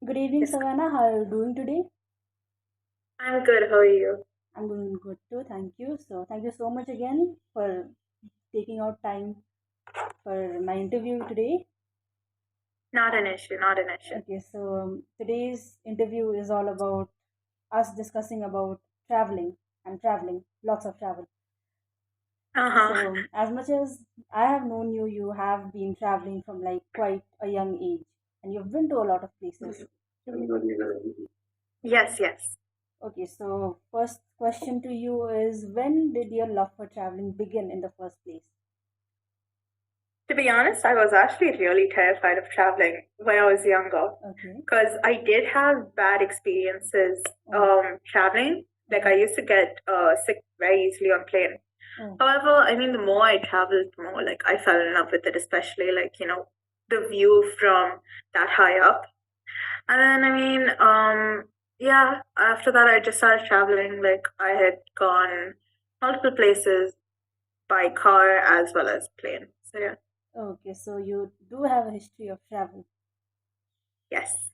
Good evening, Yes, Savannah. How are you doing today? I'm good. How are you? I'm doing good too. Thank you. So, thank you so much again for taking out time for my interview today. Not an issue. Not an issue. Okay, so today's interview is all about us discussing about traveling and traveling, lots of travel. Uh huh. So, as much as I have known you, you have been traveling from like quite a young age and you've been to a lot of places. Yes, yes. Okay, so first question to you is when did your love for traveling begin in the first place? To be honest, I was actually really terrified of traveling when I was younger Okay. because I did have bad experiences Oh, traveling. Like I okay. used to get sick very easily on plane. Oh, However, I mean, the more I traveled, the more like I fell in love with it, especially like the view from that high up. And then, yeah, after that, I just started traveling. Like, I had gone multiple places by car as well as plane. So, yeah, okay. So you do have a history of travel. yes,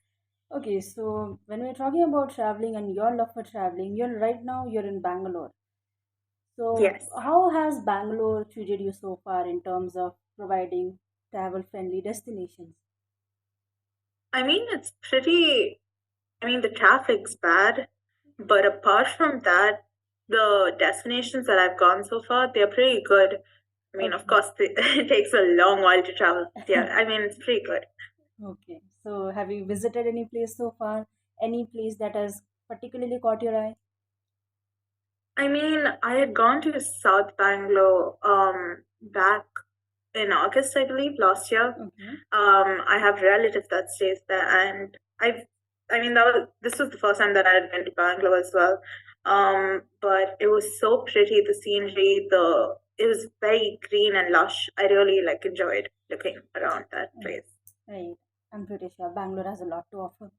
Okay, so when we're talking about traveling and your love for traveling, you're right now you're in Bangalore. So yes. how has Bangalore treated you so far in terms of providing travel-friendly destinations? It's pretty, the traffic's bad, but apart from that, the destinations that I've gone so far, they're pretty good. Of Okay. course, it takes a long while to travel. Yeah, it's pretty good. Okay. So have you visited any place so far? Any place that has particularly caught your eye? I had gone to South Bangalore back in August, I believe, last year. Okay. I have relatives that stays there, and this was the first time that I had been to Bangalore as well. But it was so pretty, the scenery, the it was very green and lush. I really like enjoyed looking around that Mm, place. right. I'm pretty sure Bangalore has a lot to offer.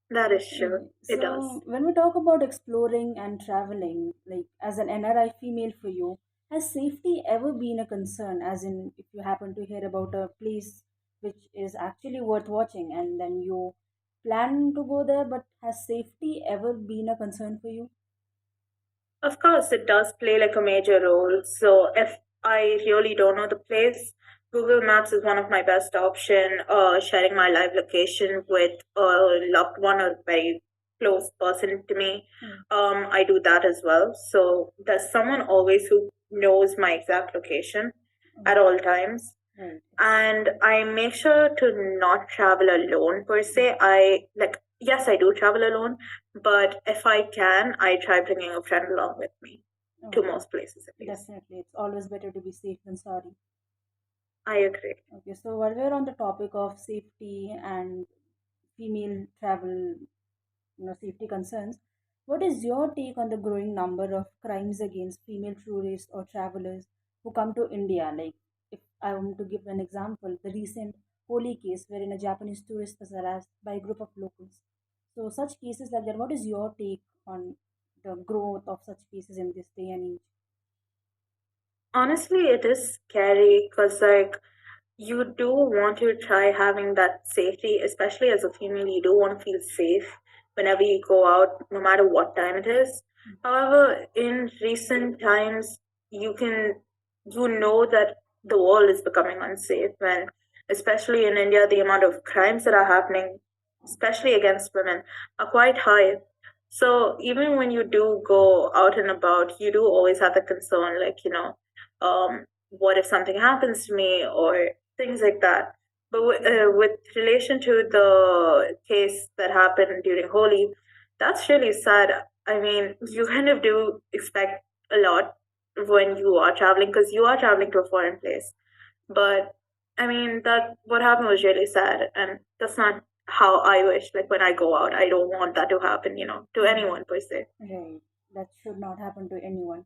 That is true. Okay. It does. So when we talk about exploring and traveling, like as an NRI female for you, has safety ever been a concern? As in, if you happen to hear about a place which is actually worth watching and then you plan to go there, but has safety ever been a concern for you? Of course, it does play like a major role. So if I really don't know the place, Google Maps is one of my best option. Sharing my live location with a loved one or very close person to me, Mm, I do that as well. So there's someone always who knows my exact location at mm, all times, right. and I make sure to not travel alone per se. Yes, I do travel alone, but if I can, I try bringing a friend along with me to Oh, most places at least. definitely. It's always better to be safe than sorry. I agree. Okay, so while we're on the topic of safety and female travel, safety concerns, what is your take on the growing number of crimes against female tourists or travelers who come to India? Like, if I want to give an example, the recent Holi case wherein a Japanese tourist was harassed by a group of locals. So, such cases like that, what is your take on the growth of such cases in this day and age? Honestly, it is scary because you do want to try having that safety, especially as a female. You do want to feel safe whenever you go out, no matter what time it is. However, in recent times, you can, you know that the world is becoming unsafe, and especially in India, the amount of crimes that are happening, especially against women, are quite high. So even when you do go out and about, you do always have the concern, what if something happens to me or things like that. But with relation to the case that happened during Holi, that's really sad. You kind of do expect a lot when you are traveling because you are traveling to a foreign place. But that what happened was really sad, and that's not how I wish. Like when I go out, I don't want that to happen, to Mm, anyone per se. right. That should not happen to anyone.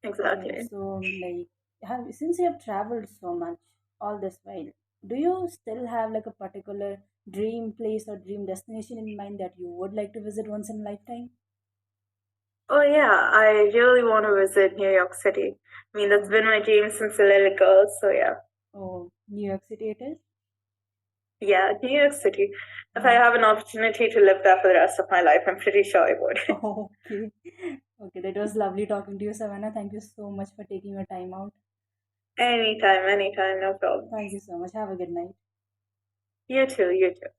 Okay, Exactly. so like, since you have traveled so much all this while, do you still have like a particular dream place or dream destination in mind that you would like to visit once in a lifetime? Oh yeah, I really want to visit New York City. That's Oh, been my dream since a little girl. So yeah. oh, New York City it is? Yeah, New York City. If I Mm. have an opportunity to live there for the rest of my life, I'm pretty sure I would. Okay. Okay, that was lovely talking to you, Savannah. Thank you so much for taking your time out. Anytime, anytime, no problem. Thank you so much. Have a good night. You too, you too.